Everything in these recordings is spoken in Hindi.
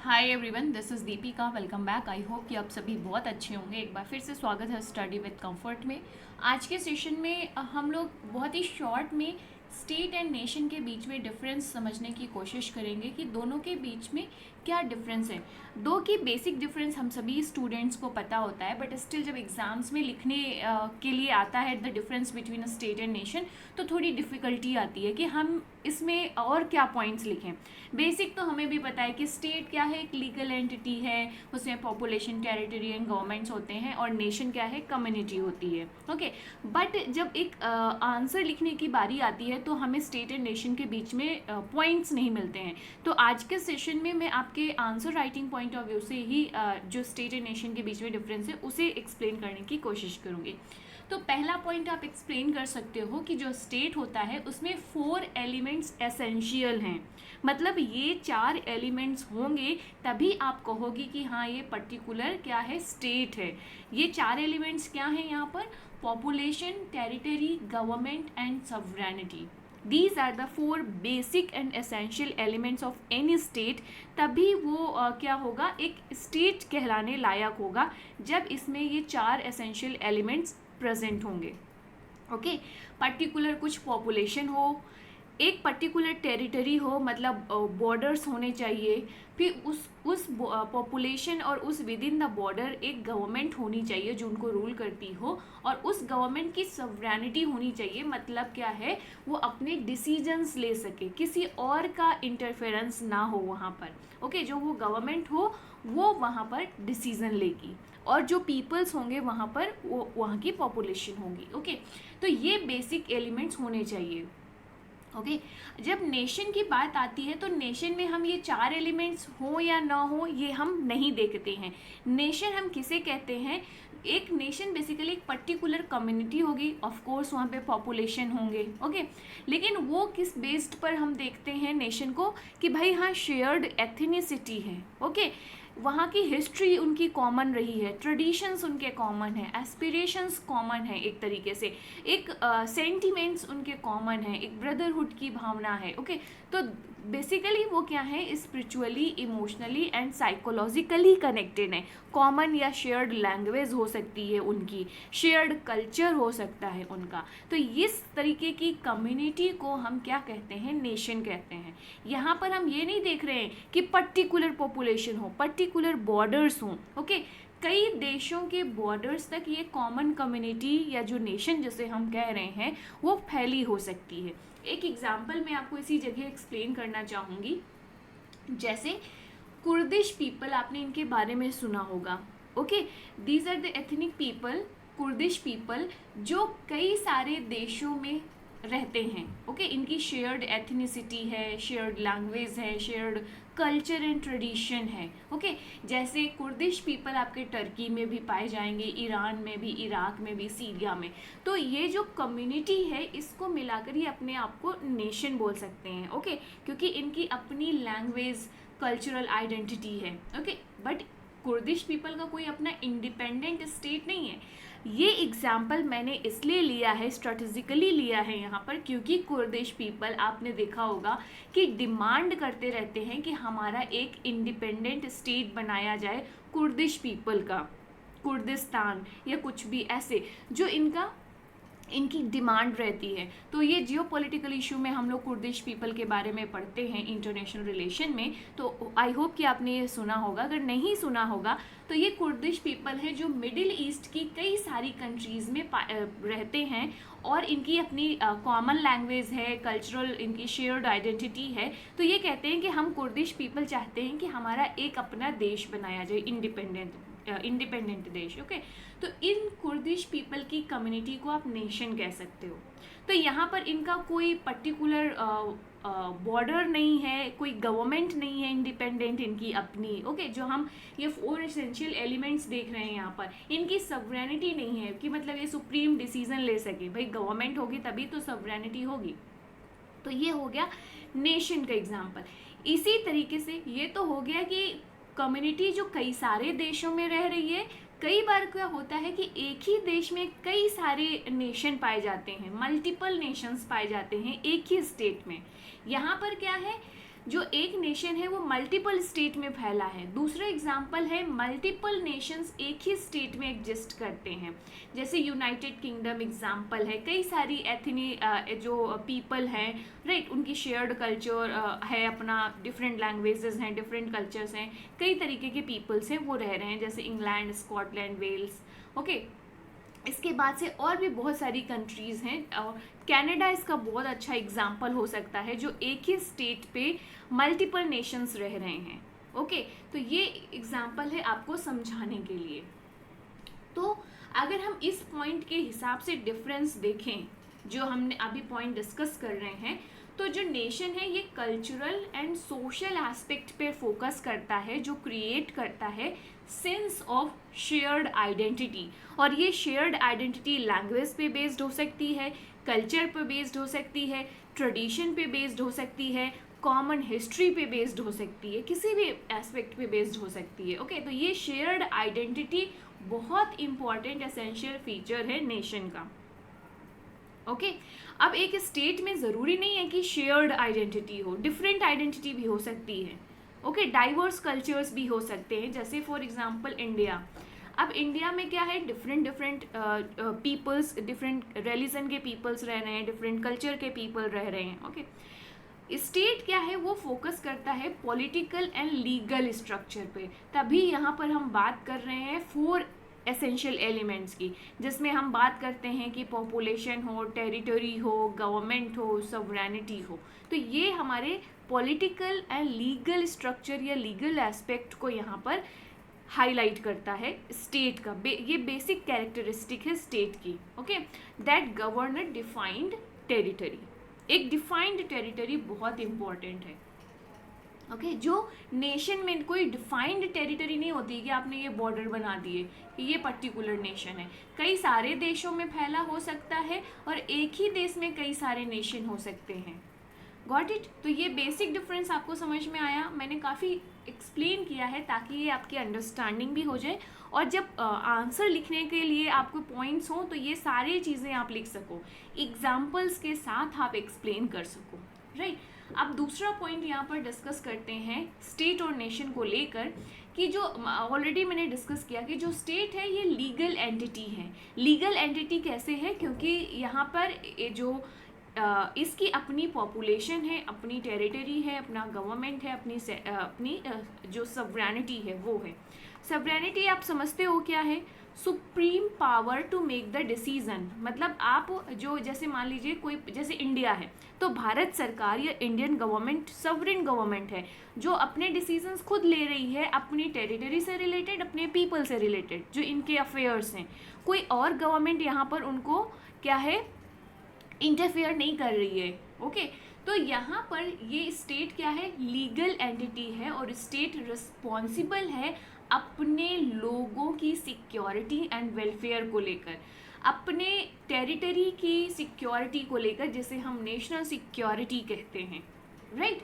Hi everyone, this is Deepika. Welcome back. I hope कि आप सभी बहुत अच्छे होंगे। एक बार फिर से स्वागत है स्टडी विद कंफर्ट में। आज के सेशन में हम लोग बहुत ही शॉर्ट में स्टेट एंड नेशन के बीच में डिफरेंस समझने की कोशिश करेंगे कि दोनों के बीच में क्या डिफरेंस है। दो की बेसिक डिफरेंस हम सभी स्टूडेंट्स को पता होता है, बट स्टिल जब एग्जाम्स में लिखने के लिए आता है the difference between a state and nation, तो थोड़ी डिफ़िकल्टी आती है कि हम इसमें और क्या पॉइंट्स लिखें। बेसिक तो हमें भी पता है कि स्टेट क्या है, एक लीगल एंटिटी है, उसमें पॉपुलेशन, टेरिटरी एंड गवर्नमेंट्स होते हैं, और नेशन क्या है, कम्युनिटी होती है। ओके, बट जब एक आंसर लिखने की बारी आती है तो हमें स्टेट एंड नेशन के बीच में पॉइंट्स नहीं मिलते हैं। तो आज के सेशन में मैं आपके answer writing point of view से ही जो स्टेट एंड नेशन के बीच में डिफरेंस है उसे एक्सप्लेन करने की कोशिश करूँगी। तो पहला पॉइंट आप एक्सप्लेन कर सकते हो कि जो स्टेट होता है उसमें 4 एलिमेंट्स एसेंशियल हैं। मतलब ये 4 एलिमेंट्स होंगे तभी आप कहोगे कि हाँ ये पर्टिकुलर क्या है, स्टेट है। ये 4 एलिमेंट्स क्या हैं यहाँ पर? Population, territory, government and sovereignty. These are the 4 basic and essential elements of any state। तभी वो क्या होगा, एक स्टेट कहलाने लायक होगा जब इसमें ये 4 एसेंशियल एलिमेंट्स प्रेजेंट होंगे। ओके, पर्टिकुलर कुछ पॉपुलेशन हो, एक पर्टिकुलर टेरिटरी हो, मतलब बॉर्डर्स होने चाहिए, फिर उस पॉपुलेशन और उस विद इन द बॉर्डर एक गवर्नमेंट होनी चाहिए जो उनको रूल करती हो, और उस गवर्नमेंट की सॉवरेनिटी होनी चाहिए। मतलब क्या है, वो अपने डिसीजंस ले सके, किसी और का इंटरफेरेंस ना हो वहाँ पर। ओके, जो वो गवर्नमेंट हो वो वहाँ पर डिसीजन लेगी, और जो पीपल्स होंगे वहाँ पर वो वहाँ की पॉपुलेशन होगी। ओके, तो ये बेसिक एलिमेंट्स होने चाहिए। ओके, जब नेशन की बात आती है तो नेशन में हम ये 4 एलिमेंट्स हो या ना हो ये हम नहीं देखते हैं। नेशन हम किसे कहते हैं? एक नेशन बेसिकली एक पर्टिकुलर कम्युनिटी होगी, ऑफ कोर्स वहाँ पे पॉपुलेशन होंगे। ओके, लेकिन वो किस बेस्ड पर हम देखते हैं नेशन को कि भाई हाँ शेयर्ड एथनिसिटी है। ओके, वहाँ की हिस्ट्री उनकी कॉमन रही है, ट्रेडिशंस उनके कॉमन है, एस्पिरेशंस कॉमन है, एक तरीके से एक सेंटिमेंट्स उनके कॉमन है, एक ब्रदरहुड की भावना है। ओके, तो बेसिकली वो क्या है, spiritually, emotionally and psychologically connected है। कॉमन या शेयर्ड लैंग्वेज हो सकती है उनकी, शेयर्ड कल्चर हो सकता है उनका। तो इस तरीके की कम्युनिटी को हम क्या कहते हैं, नेशन कहते हैं। यहाँ पर हम ये नहीं देख रहे हैं कि पर्टिकुलर पॉपुलेशन हो, पर्टिकुलर बॉर्डर्स हों। ओके, कई देशों के बॉर्डर्स तक ये कॉमन कम्युनिटी या जो नेशन जिसे हम कह रहे हैं वो फैली हो सकती है। एक एग्जांपल मैं आपको इसी जगह एक्सप्लेन करना चाहूँगी। जैसे कुर्दिश पीपल, आपने इनके बारे में सुना होगा। Okay, these are the ethnic people, Kurdish people, जो कई सारे देशों में रहते हैं। ओके, इनकी शेयर्ड एथनिसिटी है, शेयर्ड लैंग्वेज है, शेयर्ड कल्चर एंड ट्रेडिशन है। ओके, जैसे कुर्दिश पीपल आपके टर्की में भी पाए जाएंगे, ईरान में भी, इराक में भी, सीरिया में। तो ये जो कम्युनिटी है इसको मिलाकर ये अपने आप को नेशन बोल सकते हैं। ओके, क्योंकि इनकी अपनी लैंग्वेज, कल्चरल आइडेंटिटी है। ओके, बट कुर्दिश पीपल का कोई अपना इंडिपेंडेंट स्टेट नहीं है। ये एग्जाम्पल मैंने इसलिए लिया है, स्ट्रेटेजिकली लिया है यहाँ पर, क्योंकि कुर्दिश पीपल आपने देखा होगा कि डिमांड करते रहते हैं कि हमारा एक इंडिपेंडेंट स्टेट बनाया जाए कुर्दिश पीपल का, कुर्दिस्तान या कुछ भी ऐसे जो इनकी डिमांड रहती है। तो ये जियोपॉलिटिकल इशू में हम लोग कुर्दिश पीपल के बारे में पढ़ते हैं इंटरनेशनल रिलेशन में। तो आई होप कि आपने ये सुना होगा, अगर नहीं सुना होगा तो ये कुर्दिश पीपल है जो मिडिल ईस्ट की कई सारी कंट्रीज़ में रहते हैं, और इनकी अपनी कॉमन लैंग्वेज है, कल्चरल इनकी शेयर्ड आइडेंटिटी है। तो ये कहते हैं कि हम कुर्दिश पीपल चाहते हैं कि हमारा एक अपना देश बनाया जाए, इंडिपेंडेंट देश। ओके, तो इन कुर्दिश पीपल की कम्युनिटी को आप नेशन कह सकते हो। तो यहाँ पर इनका कोई पर्टिकुलर बॉर्डर नहीं है, कोई गवर्नमेंट नहीं है इंडिपेंडेंट इनकी अपनी। ओके, जो हम ये 4 एसेंशियल एलिमेंट्स देख रहे हैं यहाँ पर, इनकी सॉवरेनिटी नहीं है कि मतलब ये सुप्रीम डिसीजन ले सके। भाई गवर्नमेंट होगी तभी तो सॉवरेनिटी होगी। तो ये हो गया नेशन का एग्जाम्पल। इसी तरीके से ये तो हो गया कि कम्युनिटी जो कई सारे देशों में रह रही है। कई बार क्या होता है कि एक ही देश में कई सारे नेशन पाए जाते हैं, मल्टीपल नेशंस पाए जाते हैं एक ही स्टेट में। यहाँ पर क्या है, जो एक नेशन है वो मल्टीपल स्टेट में फैला है। दूसरा एग्जाम्पल है मल्टीपल नेशंस एक ही स्टेट में एग्जिस्ट करते हैं, जैसे यूनाइटेड किंगडम एग्जाम्पल है। कई सारी एथनी जो पीपल हैं, राइट, उनकी शेयर्ड कल्चर है, अपना डिफरेंट लैंग्वेजेस हैं, डिफरेंट कल्चर्स हैं, कई तरीके के पीपल्स हैं वो रह रहे हैं, जैसे इंग्लैंड, स्कॉटलैंड, वेल्स। ओके, इसके बाद से और भी बहुत सारी कंट्रीज़ हैं, और कनाडा इसका बहुत अच्छा एग्जाम्पल हो सकता है, जो एक ही स्टेट पे मल्टीपल नेशंस रह रहे हैं। ओके, तो ये एग्जाम्पल है आपको समझाने के लिए। तो अगर हम इस पॉइंट के हिसाब से डिफरेंस देखें, जो हमने अभी पॉइंट डिस्कस कर रहे हैं, तो जो नेशन है ये कल्चरल एंड सोशल एस्पेक्ट पे फोकस करता है, जो क्रिएट करता है सेंस ऑफ शेयर्ड आइडेंटिटी। और ये शेयर्ड आइडेंटिटी लैंग्वेज पे बेस्ड हो सकती है, कल्चर पे बेस्ड हो सकती है, ट्रेडिशन पे बेस्ड हो सकती है, कॉमन हिस्ट्री पे बेस्ड हो सकती है, किसी भी एस्पेक्ट पे बेस्ड हो सकती है। ओके, तो ये शेयर्ड आइडेंटिटी बहुत इंपॉर्टेंट एसेंशियल फीचर है नेशन का। ओके, अब एक स्टेट में ज़रूरी नहीं है कि शेयर्ड आइडेंटिटी हो, डिफरेंट आइडेंटिटी भी हो सकती है। ओके, डाइवर्स कल्चर्स भी हो सकते हैं, जैसे फॉर एग्जांपल इंडिया। अब इंडिया में क्या है, डिफरेंट पीपल्स, डिफरेंट रिलीजन के पीपल्स रह रहे हैं, डिफरेंट कल्चर के पीपल रह रहे हैं। ओके, स्टेट क्या है, वो फोकस करता है पॉलिटिकल एंड लीगल स्ट्रक्चर पे। तभी यहाँ पर हम बात कर रहे हैं 4 एसेंशियल एलिमेंट्स की, जिसमें हम बात करते हैं कि पॉपुलेशन हो, टेरिटरी हो, गवर्नमेंट हो, सॉवरेनिटी हो। तो ये हमारे पॉलिटिकल एंड लीगल स्ट्रक्चर या लीगल एस्पेक्ट को यहाँ पर हाईलाइट करता है स्टेट का। ये बेसिक कैरेक्टरिस्टिक है स्टेट की। Okay, that govern a defined territory. एक डिफाइंड टेरिटरी बहुत इंपॉर्टेंट है। ओके, जो नेशन में कोई डिफाइंड टेरिटरी नहीं होती कि आपने ये बॉर्डर बना दिए कि ये पर्टिकुलर नेशन है। कई सारे देशों में फैला हो सकता है, और एक ही देश में कई सारे नेशन हो सकते हैं। Got it? तो ये बेसिक डिफरेंस आपको समझ में आया। मैंने काफ़ी एक्सप्लेन किया है ताकि ये आपकी अंडरस्टैंडिंग भी हो जाए, और जब आंसर लिखने के लिए आपको पॉइंट्स हों तो ये सारी चीज़ें आप लिख सको, एग्जाम्पल्स के साथ आप एक्सप्लेन कर सको, राइट। अब दूसरा पॉइंट यहाँ पर डिस्कस करते हैं स्टेट और नेशन को लेकर, कि जो ऑलरेडी मैंने डिस्कस किया कि जो स्टेट है ये लीगल एंटिटी है। लीगल एंटिटी कैसे है, क्योंकि यहाँ पर जो इसकी अपनी पॉपुलेशन है, अपनी टेरिटरी है, अपना गवर्नमेंट है, अपनी जो सवरेनिटी है वो है। सवरेनिटी आप समझते हो क्या है? Supreme power to make the decision. मतलब आप जो, जैसे मान लीजिए कोई, जैसे इंडिया है तो भारत सरकार या इंडियन गवर्नमेंट सवरेन गवर्नमेंट है, जो अपने डिसीजंस खुद ले रही है अपनी टेरिटरी से रिलेटेड, अपने पीपल से रिलेटेड, जो इनके अफेयर्स हैं। कोई और गवर्नमेंट यहाँ पर उनको क्या है, इंटरफेयर नहीं कर रही है। ओके, तो यहाँ पर ये स्टेट क्या है, लीगल एंटिटी है, और स्टेट रिस्पॉन्सिबल है अपने लोगों की सिक्योरिटी एंड वेलफेयर को लेकर, अपने टेरिटरी की सिक्योरिटी को लेकर, जिसे हम नेशनल सिक्योरिटी कहते हैं, राइट।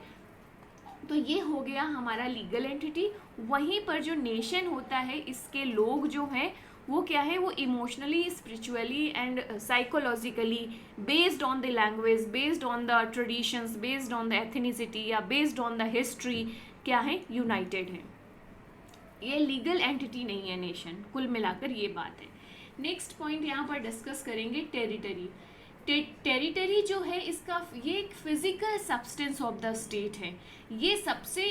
तो ये हो गया हमारा लीगल एंटिटी। वहीं पर जो नेशन होता है, इसके लोग जो हैं वो क्या है, वो emotionally, spiritually and psychologically based on the language, based on the traditions, based on the ethnicity या बेस्ड ऑन द हिस्ट्री क्या है, यूनाइटेड है। ये लीगल एंटिटी नहीं है नेशन, कुल मिलाकर ये बात है। नेक्स्ट पॉइंट यहाँ पर डिस्कस करेंगे टेरिटरी। टेरिटरी जो है इसका, ये एक physical substance of the state है। ये सबसे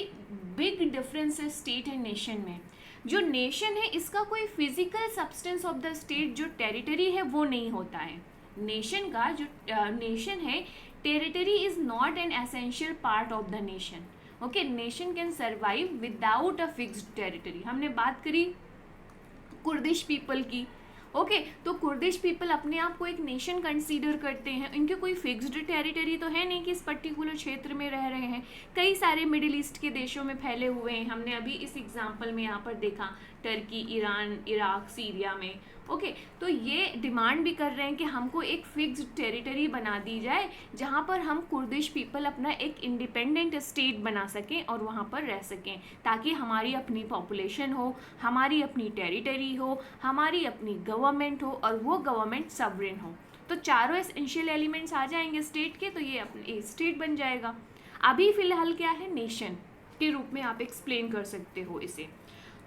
बिग डिफरेंस है स्टेट एंड नेशन में। जो नेशन है इसका कोई physical substance of the state, जो टेरिटरी है वो नहीं होता है। नेशन का जो नेशन है, territory is not an essential part of the nation. Okay, nation can survive without a fixed territory. हमने बात करी कुर्दिश पीपल की। ओके, तो कुर्दिश पीपल अपने आप को एक नेशन कंसीडर करते हैं। इनके कोई फिक्स्ड टेरिटरी तो है नहीं कि इस पर्टिकुलर क्षेत्र में रह रहे हैं। कई सारे मिडिल ईस्ट के देशों में फैले हुए हैं। हमने अभी इस एग्जाम्पल में यहाँ पर देखा, टर्की, ईरान, इराक, सीरिया में। ओके, तो ये डिमांड भी कर रहे हैं कि हमको एक फिक्स्ड टेरिटरी बना दी जाए, जहाँ पर हम कुर्दिश पीपल अपना एक इंडिपेंडेंट स्टेट बना सकें और वहाँ पर रह सकें, ताकि हमारी अपनी पॉपुलेशन हो, हमारी अपनी टेरिटरी हो, हमारी अपनी गवर्नमेंट हो, और वो गवर्नमेंट सवरेन हो। तो चारों एसेंशियल एलिमेंट्स आ जाएंगे स्टेट के, तो ये अपने स्टेट बन जाएगा। अभी फ़िलहाल क्या है, नेशन के रूप में आप एक्सप्लेन कर सकते हो इसे।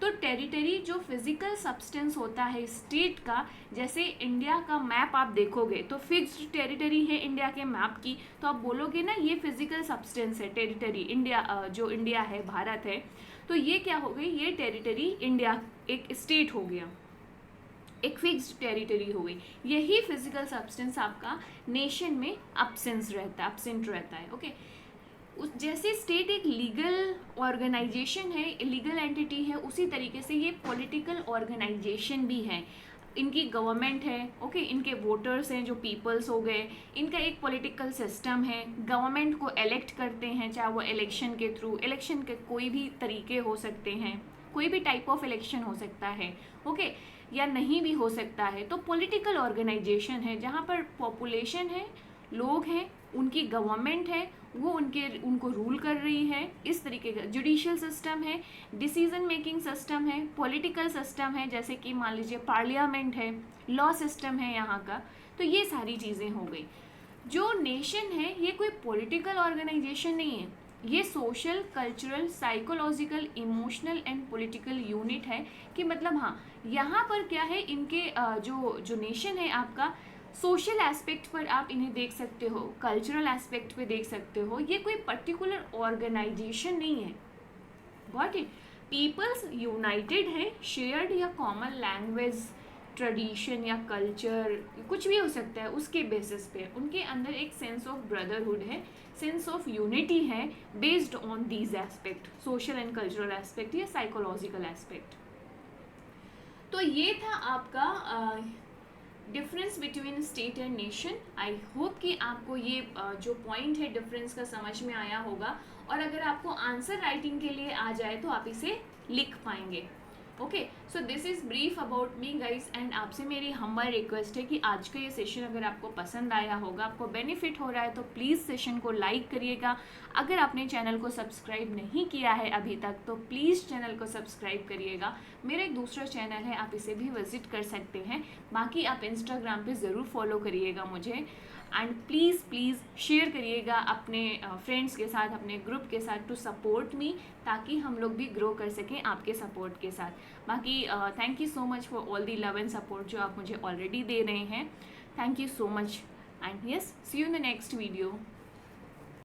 तो टेरिटरी जो फिजिकल सब्सटेंस होता है स्टेट का, जैसे इंडिया का मैप आप देखोगे तो फिक्स्ड टेरिटरी है इंडिया के मैप की, तो आप बोलोगे ना ये फिजिकल सब्सटेंस है टेरिटरी, इंडिया जो इंडिया है, भारत है, तो ये क्या हो गई, ये टेरिटरी इंडिया एक स्टेट हो गया, एक फिक्स्ड टेरिटरी हो गई। यही फिजिकल सब्सटेंस आपका नेशन में एब्सेंट रहता है। ओके, जैसे स्टेट एक लीगल ऑर्गेनाइजेशन है, लीगल एंटिटी है, उसी तरीके से ये पॉलिटिकल ऑर्गेनाइजेशन भी है। इनकी गवर्नमेंट है, ओके, इनके वोटर्स हैं जो पीपल्स हो गए, इनका एक पॉलिटिकल सिस्टम है, गवर्नमेंट को इलेक्ट करते हैं, चाहे वो इलेक्शन के थ्रू, इलेक्शन के कोई भी तरीके हो सकते हैं, कोई भी टाइप ऑफ इलेक्शन हो सकता है, ओके, या नहीं भी हो सकता है। तो पॉलिटिकल ऑर्गेनाइजेशन है जहाँ पर पॉपुलेशन है, लोग हैं, उनकी गवर्नमेंट है, वो उनको रूल कर रही है, इस तरीके का जुडिशियल सिस्टम है, डिसीजन मेकिंग सिस्टम है, पॉलिटिकल सिस्टम है, जैसे कि मान लीजिए पार्लियामेंट है, लॉ सिस्टम है यहाँ का। तो ये सारी चीज़ें हो गई। जो नेशन है ये कोई पॉलिटिकल ऑर्गेनाइजेशन नहीं है, ये social, cultural, psychological, emotional and political unit है। कि मतलब हाँ, यहाँ पर क्या है, इनके जो नेशन है आपका, सोशल एस्पेक्ट पर आप इन्हें देख सकते हो, कल्चरल एस्पेक्ट पे देख सकते हो, ये कोई पर्टिकुलर ऑर्गेनाइजेशन नहीं है। Got it? पीपल्स यूनाइटेड है, शेयर्ड या कॉमन लैंग्वेज, ट्रेडिशन या कल्चर, कुछ भी हो सकता है, उसके बेसिस पे उनके अंदर एक सेंस ऑफ ब्रदरहुड है, सेंस ऑफ यूनिटी है, based on these aspect, social and cultural aspect या साइकोलॉजिकल एस्पेक्ट। तो ये था आपका difference between state and nation. I hope कि आपको ये जो पॉइंट है डिफरेंस का समझ में आया होगा, और अगर आपको आंसर राइटिंग के लिए आ जाए तो आप इसे लिख पाएंगे। Okay, so this is brief about me guys, and आपसे मेरी हम्बल रिक्वेस्ट है कि आज का ये सेशन अगर आपको पसंद आया होगा, आपको बेनिफिट हो रहा है, तो प्लीज़ सेशन को लाइक करिएगा। अगर आपने चैनल को सब्सक्राइब नहीं किया है अभी तक तो प्लीज़ चैनल को सब्सक्राइब करिएगा। मेरा एक दूसरा चैनल है, आप इसे भी विजिट कर सकते हैं। बाकी आप इंस्टाग्राम पे ज़रूर फॉलो करिएगा मुझे, एंड प्लीज़ शेयर करिएगा अपने फ्रेंड्स के साथ, अपने ग्रुप के साथ, टू सपोर्ट मी, ताकि हम लोग भी ग्रो कर सकें आपके सपोर्ट के साथ। बाकी thank you so much for all the love and support जो आप मुझे ऑलरेडी दे रहे हैं। Thank you so much, and yes, see you in the next video.